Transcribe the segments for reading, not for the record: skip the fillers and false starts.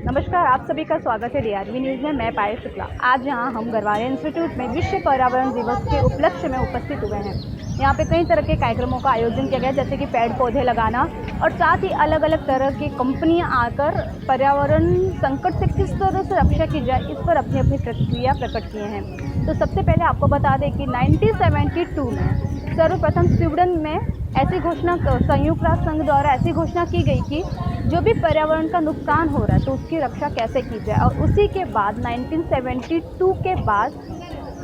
नमस्कार, आप सभी का स्वागत है डीआरवी न्यूज़ में। मैं पायल शुक्ला। आज यहाँ हम गरवारे इंस्टीट्यूट में विश्व पर्यावरण दिवस के उपलक्ष्य में उपस्थित हुए हैं। यहाँ पे कई तरह के कार्यक्रमों का आयोजन किया गया, जैसे कि पेड़ पौधे लगाना और साथ ही अलग अलग तरह की कंपनियाँ आकर पर्यावरण संकट से किस तरह से रक्षा की जाए, इस पर अपनी अपनी प्रतिक्रिया प्रकट किए हैं। तो सबसे पहले आपको बता दें कि 1972 में सर्वप्रथम स्वीडन में ऐसी घोषणा, संयुक्त राष्ट्र संघ द्वारा ऐसी घोषणा की गई कि जो भी पर्यावरण का नुकसान हो रहा है तो उसकी रक्षा कैसे की जाए। और उसी के बाद 1972 के बाद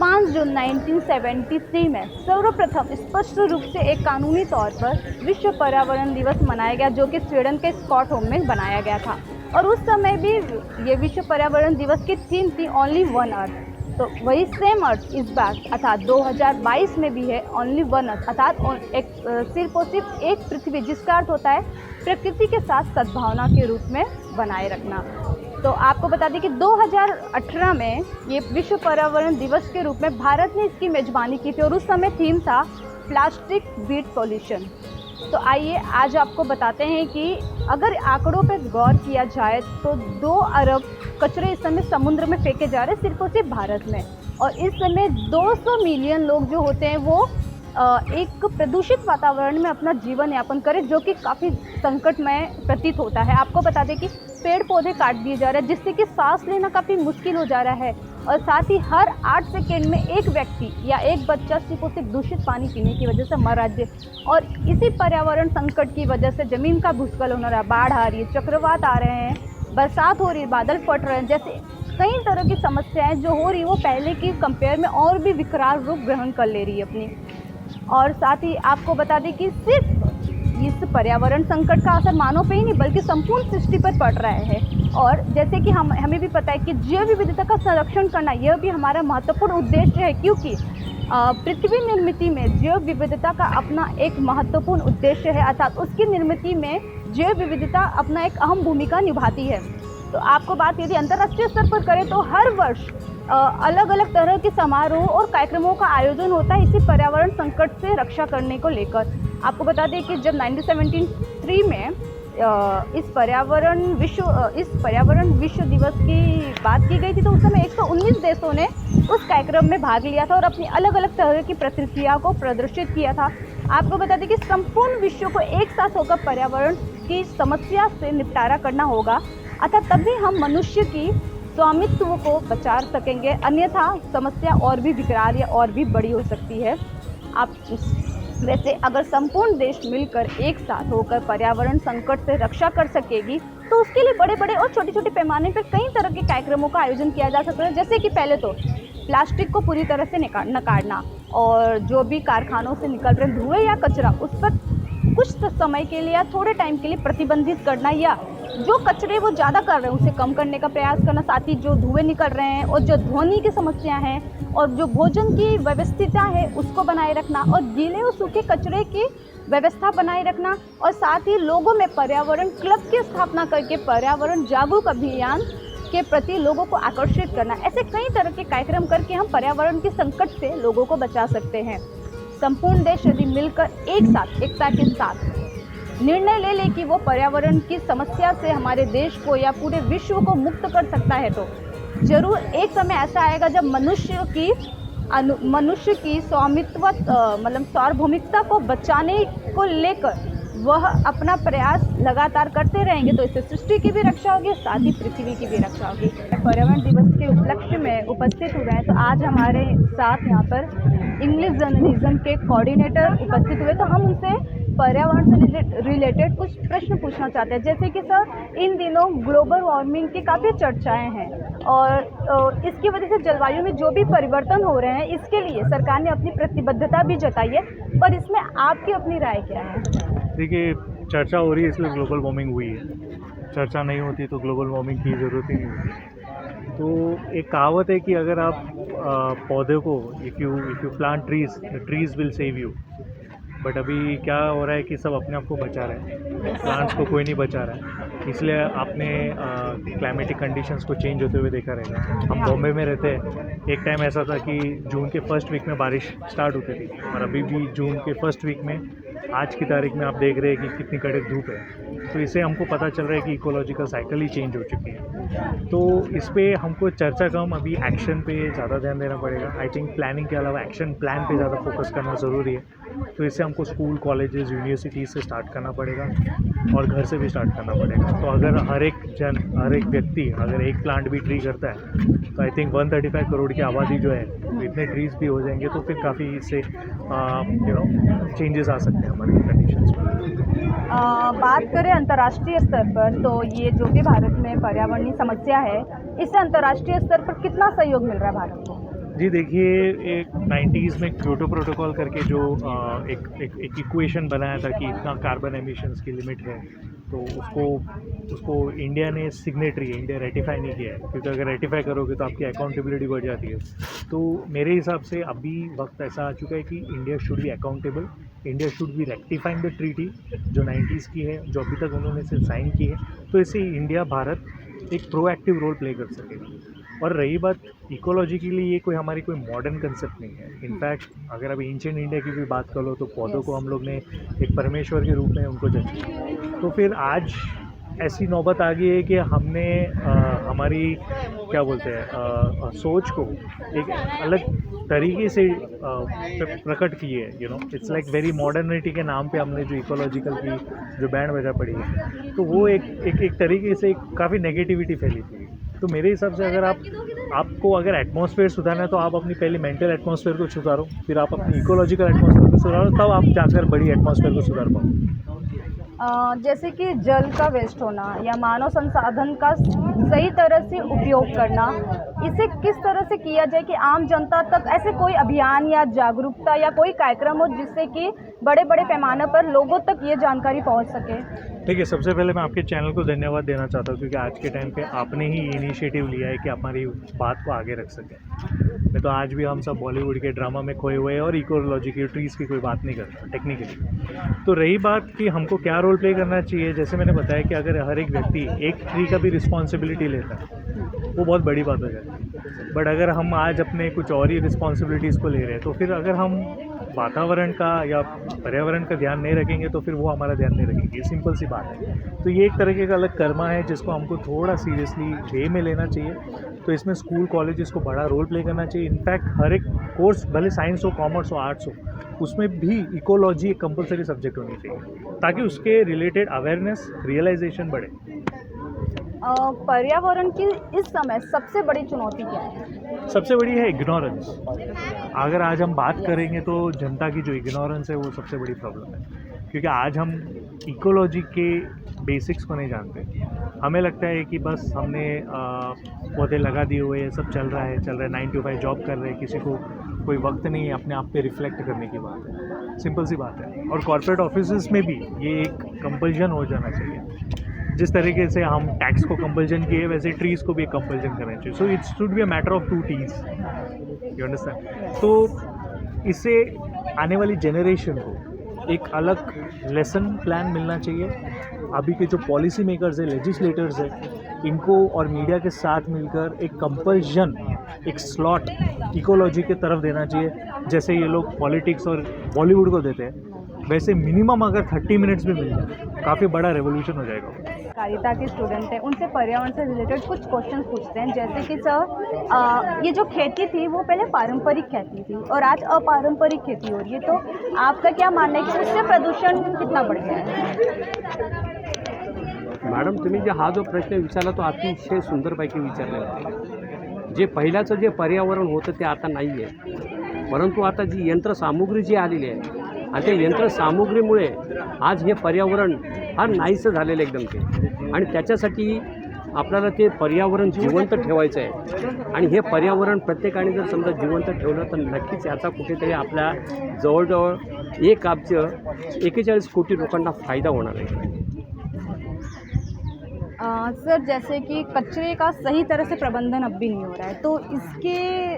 5 जून 1973 में सर्वप्रथम स्पष्ट रूप से एक कानूनी तौर पर विश्व पर्यावरण दिवस मनाया गया, जो कि स्वीडन के स्टॉकहोम में बनाया गया था। और उस समय भी ये विश्व पर्यावरण दिवस की थीम थी ओनली वन अर्थ। तो वही सेम अर्थ इस बार अर्थात 2022 में भी है ओनली वन अर्थ, अर्थात सिर्फ और सिर्फ एक पृथ्वी, जिसका अर्थ होता है प्रकृति के साथ सद्भावना के रूप में बनाए रखना। तो आपको बता दें कि 2018 में ये विश्व पर्यावरण दिवस के रूप में भारत ने इसकी मेजबानी की थी और उस समय थीम था प्लास्टिक बीट पॉल्यूशन। तो आइए आज आपको बताते हैं कि अगर आंकड़ों पर गौर किया जाए तो 2 अरब कचरे इस समय समुद्र में फेंके जा रहे हैं सिर्फ और सिर्फ भारत में। और इस समय 200 मिलियन लोग जो होते हैं वो एक प्रदूषित वातावरण में अपना जीवन यापन करें, जो कि काफ़ी संकटमय प्रतीत होता है। आपको बता दें कि पेड़ पौधे काट दिए जा रहे हैं, जिससे कि सांस लेना काफ़ी मुश्किल हो जा रहा है। और साथ ही हर 8 सेकेंड में एक व्यक्ति या एक बच्चा सिर्फ और सिर्फ दूषित पानी पीने की वजह से मर रहा है। और इसी पर्यावरण संकट की वजह से ज़मीन का भूस्खलन हो रहा है, बाढ़ आ रही है, चक्रवात आ रहे हैं, बरसात हो रही है, बादल फट रहे हैं, जैसे कई तरह की समस्याएं जो हो रही है वो पहले की कंपेयर में और भी विकराल रूप ग्रहण कर ले रही है अपनी। और साथ ही आपको बता दें कि सिर्फ इस पर्यावरण संकट का असर मानव पे ही नहीं बल्कि संपूर्ण सृष्टि पर पड़ रहा है। और जैसे कि हमें भी पता है कि जैव विविधता का संरक्षण करना यह भी हमारा महत्वपूर्ण उद्देश्य है, क्योंकि पृथ्वी निर्मिति में जैव विविधता का अपना एक महत्वपूर्ण उद्देश्य है, अर्थात उसकी निर्मिति में जैव विविधता अपना एक अहम भूमिका निभाती है। तो आपको बात यदि अंतर्राष्ट्रीय स्तर पर करें तो हर वर्ष अलग अलग तरह के समारोह और कार्यक्रमों का आयोजन होता है इसी पर्यावरण संकट से रक्षा करने को लेकर। आपको बता दें कि जब 1973 में इस पर्यावरण विश्व दिवस की बात की गई थी, तो उस समय 119 देशों ने उस कार्यक्रम में भाग लिया था और अपनी अलग अलग तरह की प्रतिक्रिया को प्रदर्शित किया था। आपको बता दें कि संपूर्ण विश्व को एक साथ होकर पर्यावरण की समस्या से निपटारा करना होगा, अतः तभी हम मनुष्य की स्वामित्व को बचा सकेंगे, अन्यथा समस्या और भी विकराल या और भी बड़ी हो सकती है। वैसे अगर संपूर्ण देश मिलकर एक साथ होकर पर्यावरण संकट से रक्षा कर सकेगी तो उसके लिए बड़े बड़े और छोटे छोटे पैमाने पर कई तरह के कार्यक्रमों का आयोजन किया जा सकता है। जैसे कि पहले तो प्लास्टिक को पूरी तरह से नकारना और जो भी कारखानों से निकल रहे धुएं या कचरा उस पर कुछ समय के लिए या थोड़े टाइम के लिए प्रतिबंधित करना, या जो कचरे वो ज़्यादा कर रहे हैं उसे कम करने का प्रयास करना। साथ ही जो धुएं निकल रहे हैं और जो ध्वनि की समस्या हैं और जो भोजन की व्यवस्थिता है उसको बनाए रखना और गीले और सूखे कचरे की व्यवस्था बनाए रखना। और साथ ही लोगों में पर्यावरण क्लब की स्थापना करके पर्यावरण जागरूक अभियान के प्रति लोगों को आकर्षित करना। ऐसे कई तरह के कार्यक्रम करके हम पर्यावरण के संकट से लोगों को बचा सकते हैं। संपूर्ण देश यदि मिलकर एकता के साथ निर्णय ले ले कि वो पर्यावरण की समस्या से हमारे देश को या पूरे विश्व को मुक्त कर सकता है, तो जरूर एक समय ऐसा आएगा जब मनुष्य की स्वामित्व सार्वभौमिकता को बचाने को लेकर वह अपना प्रयास लगातार करते रहेंगे, तो इससे सृष्टि की भी रक्षा होगी, साथ ही पृथ्वी की भी रक्षा होगी। पर्यावरण दिवस के उपलक्ष्य में उपस्थित हुए हैं, तो आज हमारे साथ यहाँ पर इंग्लिश जर्नलिज्म के कोऑर्डिनेटर उपस्थित हुए, तो हम उनसे पर्यावरण से रिलेटेड कुछ प्रश्न पूछना चाहते हैं। जैसे कि सर, इन दिनों ग्लोबल वार्मिंग की काफ़ी चर्चाएं हैं और इसकी वजह से जलवायु में जो भी परिवर्तन हो रहे हैं इसके लिए सरकार ने अपनी प्रतिबद्धता भी जताई है, पर इसमें आपकी अपनी राय क्या है? देखिए, चर्चा हो रही है इसलिए ग्लोबल वार्मिंग हुई है। चर्चा नहीं होती तो ग्लोबल वार्मिंग की ज़रूरत ही नहीं होती। तो एक कहावत है कि अगर आप पौधे को if you plant trees will save you. But अभी क्या हो रहा है कि सब अपने आप को बचा रहे हैं, प्लांट्स को कोई नहीं बचा रहा है। इसलिए आपने क्लाइमेटिक कंडीशंस को चेंज होते हुए देखा रहेगा। हम बॉम्बे में रहते हैं, एक टाइम ऐसा था कि जून के फर्स्ट वीक में बारिश स्टार्ट होती थी, और अभी भी जून के फर्स्ट वीक में आज की तारीख में आप देख रहे हैं कि कितनी कड़क धूप है। तो इससे हमको पता चल रहा है कि इकोलॉजिकल साइकिल ही चेंज हो चुकी है। तो इस पे हमको चर्चा कम, अभी एक्शन पे ज़्यादा ध्यान देना पड़ेगा। आई थिंक प्लानिंग के अलावा एक्शन प्लान पे ज़्यादा फोकस करना ज़रूरी है। तो इससे हमको स्कूल, कॉलेजेस, यूनिवर्सिटीज़ से स्टार्ट करना पड़ेगा और घर से भी स्टार्ट करना पड़ेगा। तो अगर हर एक व्यक्ति अगर एक प्लांट भी ट्री करता है तो आई थिंक 135 करोड़ की आबादी जो है, तो इतने ट्रीज भी हो जाएंगे तो फिर काफ़ी इससे चेंजेस आ सकते हैं हमारे कंडीशंस में। बात करें अंतर्राष्ट्रीय स्तर पर, तो ये जो भी भारत में पर्यावरणीय समस्या है, इससे अंतर्राष्ट्रीय स्तर पर कितना सहयोग मिल रहा है भारत को? जी देखिए, एक 90s में क्योटो प्रोटोकॉल करके जो एक इक्वेशन बनाया था कि इतना कार्बन एमिशंस की लिमिट है, तो उसको इंडिया ने सिग्नेटरी है, इंडिया रेटिफाई नहीं किया है, क्योंकि अगर रेटिफाई करोगे तो आपकी अकाउंटेबिलिटी बढ़ जाती है। तो मेरे हिसाब से अभी वक्त ऐसा आ चुका है कि India should be accountable, India should be rectifying the treaty जो 90s की है, जो अभी तक उन्होंने सिर्फ साइन की है। तो इससे इंडिया, भारत एक प्रोएक्टिव रोल प्ले कर सकेगा। और रही बात इकोलॉजी के लिए, ये कोई हमारी कोई मॉडर्न कंसेप्ट नहीं है। इनफैक्ट अगर अब एंशिएंट इंडिया की भी बात कर लो तो पौधों को हम लोग ने एक परमेश्वर के रूप में उनको जचा। तो फिर आज ऐसी नौबत आ गई है कि हमने हमारी क्या बोलते हैं सोच को एक अलग तरीके से प्रकट की है। इट्स लाइक वेरी मॉडर्निटी के नाम पे हमने जो इकोलॉजिकल की जो बैंड बजा पड़ी है, तो वो एक तरीके से काफ़ी नेगेटिविटी फैली थी। तो मेरे हिसाब से अगर आपको अगर एटमॉस्फेयर सुधारना है तो आप अपनी पहले मेंटल एटमॉस्फेयर को सुधारो, फिर आप अपनी इकोलॉजिकल एटमॉस्फेयर को सुधारो, तब आप जाकर बड़ी एटमॉस्फेयर को सुधार पाओ। जैसे कि जल का वेस्ट होना या मानव संसाधन का सही तरह से उपयोग करना, इसे किस तरह से किया जाए कि आम जनता तक ऐसे कोई अभियान या जागरूकता या कोई कार्यक्रम हो जिससे कि बड़े बड़े पैमाने पर लोगों तक ये जानकारी पहुंच सके? ठीक है, सबसे पहले मैं आपके चैनल को धन्यवाद देना चाहता हूँ, क्योंकि आज के टाइम पे आपने ही इनिशिएटिव लिया है कि हमारी बात को आगे रख सकें। मैं तो आज भी हम सब बॉलीवुड के ड्रामा में खोए हुए हैं और इकोलॉजी की, ट्रीज़ की कोई बात नहीं करता टेक्निकली। तो रही बात कि हमको क्या रोल प्ले करना चाहिए, जैसे मैंने बताया कि अगर हर एक व्यक्ति एक ट्री का भी रिस्पॉन्सिबिलिटी लेता है वो बहुत बड़ी बात हो जाती है। बट अगर हम आज अपने कुछ और ही रिस्पॉन्सिबिलिटीज़ को ले रहे हैं, तो फिर अगर हम वातावरण का या पर्यावरण का ध्यान नहीं रखेंगे तो फिर वो हमारा ध्यान नहीं रखेंगे। ये सिंपल सी बात है। तो ये एक तरीके का अलग कर्मा है जिसको हमको थोड़ा सीरियसली वे में लेना चाहिए। तो इसमें स्कूल, कॉलेजेस को बड़ा रोल प्ले करना चाहिए। इनफैक्ट हर एक कोर्स, भले साइंस हो, कॉमर्स हो, आर्ट्स हो, उसमें भी इकोलॉजी एक कंपलसरी सब्जेक्ट होनी चाहिए, ताकि उसके रिलेटेड अवेयरनेस, रियलाइजेशन बढ़े। पर्यावरण की इस समय सबसे बड़ी चुनौती क्या है? सबसे बड़ी है इग्नोरेंस। अगर आज हम बात करेंगे तो जनता की जो इग्नोरेंस है वो सबसे बड़ी प्रॉब्लम है, क्योंकि आज हम इकोलॉजी के बेसिक्स को नहीं जानते। हमें लगता है कि बस हमने पौधे लगा दिए हुए हैं, सब चल रहा है 9 to 5 जॉब कर रहे हैं, किसी को कोई वक्त नहीं है अपने आप पे रिफ्लेक्ट करने की बात है। सिंपल सी बात है। और कॉर्पोरेट ऑफिसेस में भी ये एक कंपल्शन हो जाना चाहिए। जिस तरीके से हम टैक्स को कंपल्शन किए, वैसे ट्रीज़ को भी कंपल्शन करना चाहिए। So it should be a matter of 2 T's, you understand. तो इससे आने वाली जनरेशन को एक अलग लेसन प्लान मिलना चाहिए। अभी के जो पॉलिसी मेकर्स है, लेजिस्लेटर्स है, इनको और मीडिया के साथ मिलकर एक कंपल्शन, एक स्लॉट इकोलॉजी की तरफ देना चाहिए। जैसे ये लोग पॉलिटिक्स और बॉलीवुड को देते हैं, वैसे मिनिमम अगर 30 मिनट्स भी मिल जाए, काफ़ी बड़ा रेवोल्यूशन हो जाएगा। कारिता के स्टूडेंट हैं, उनसे पर्यावरण से रिलेटेड कुछ क्वेश्चन पूछते हैं। जैसे कि सर, ये जो खेती थी वो पहले पारंपरिक खेती थी और आज अपारंपरिक खेती हो रही है, तो आपका क्या मानना है कि उससे प्रदूषण कितना बढ़ गया है? मॅडम, तुम्ही जे हा जो प्रश्न विचारला तो अतिशय सुंदरपैकी विचारलेला आहे। जे पहिल्याचं जे पर्यावरण होतं ते आता नाही आहे, परंतु आता जी यंत्रसामुग्री जी आलेली आहे आणि त्या यंत्रसामुग्रीमुळे आज हे पर्यावरण फार नाहीसं झालेलं एकदम ते, आणि त्याच्यासाठी आपल्याला ते पर्यावरण जिवंत ठेवायचं आहे। आणि हे पर्यावरण प्रत्येकाने जर समजा जिवंत ठेवलं तर नक्कीच याचा कुठेतरी आपल्या जवळजवळ 1 अब्ज 41 कोटी लोकांना फायदा होणार आहे। सर, जैसे कि कचरे का सही तरह से प्रबंधन अब भी नहीं हो रहा है, तो इसके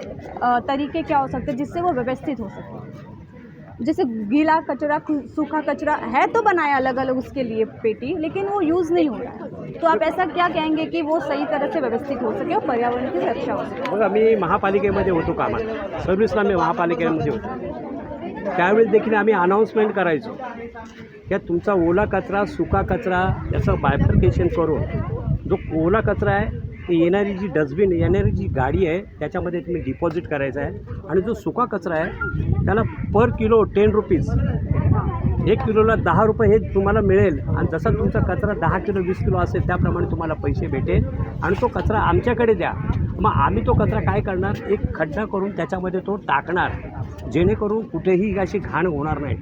तरीके क्या हो सकते हैं जिससे वो व्यवस्थित हो सके? जैसे गीला कचरा सूखा कचरा है तो बनाया अलग अलग उसके लिए पेटी, लेकिन वो यूज़ नहीं हो रहा है। तो आप ऐसा क्या कहेंगे कि वो सही तरह से व्यवस्थित हो सके और पर्यावरण की रक्षा हो सके? बघा, मी महापालिकेमध्ये होतो कामात, सर्व्हिसला मी महापालिकेमध्ये होतो. त्यावेळेस देखील आम्ही अनाऊन्समेंट करायचो की तुमचा ओला कचरा सुका कचरा याचं बायफर्केशन करून जो ओला कचरा आहे ते येणारी जी डस्टबिन येणारी जी गाडी आहे त्याच्यामध्ये तुम्ही डिपॉझिट करायचा आहे, आणि जो सुका कचरा आहे त्याला पर किलो 10 रुपीज, 1 किलोला 10 रुपये हे तुम्हाला मिळेल. आणि जसा तुमचा कचरा 10 किलो 20 किलो असेल त्याप्रमाणे तुम्हाला पैसे भेटेल, आणि तो कचरा आमच्याकडे द्या. मग आम्ही तो कचरा काय करणार, एक खड्डा करून त्याच्यामध्ये तो टाकणार, जेणेकरून कुठेही अशी घाण होणार नाही.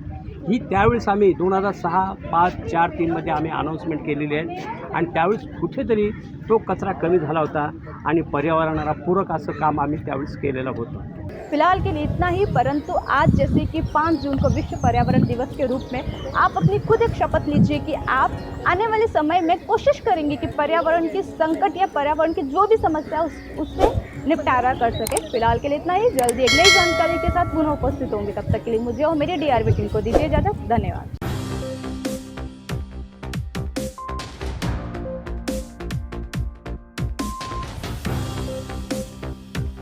ही त्यावेळेस आम्ही 2006, 5, 4, 3मध्ये आम्ही अनाऊन्समेंट केलेली आहे, आणि त्यावेळेस कुठेतरी तो कचरा कमी झाला होता आणि पर्यावरणाला पूरक असं काम आम्ही त्यावेळेस केलेलं होतं. फिलहाल के लिए इतना ही, परंतु आज जैसे कि 5 जून को विश्व पर्यावरण दिवस के रूप में आप अपनी खुद एक शपथ लीजिए कि आप आने वाले समय में कोशिश करेंगे कि पर्यावरण की संकट या पर्यावरण की जो भी समस्या उससे निपटारा कर सके. फिलहाल के लिए इतना ही, जल्दी एक नई जानकारी के साथ पुनः उपस्थित होंगे. तब तक के लिए मुझे और मेरी DRV टीम को दीजिए इजाज़त. धन्यवाद.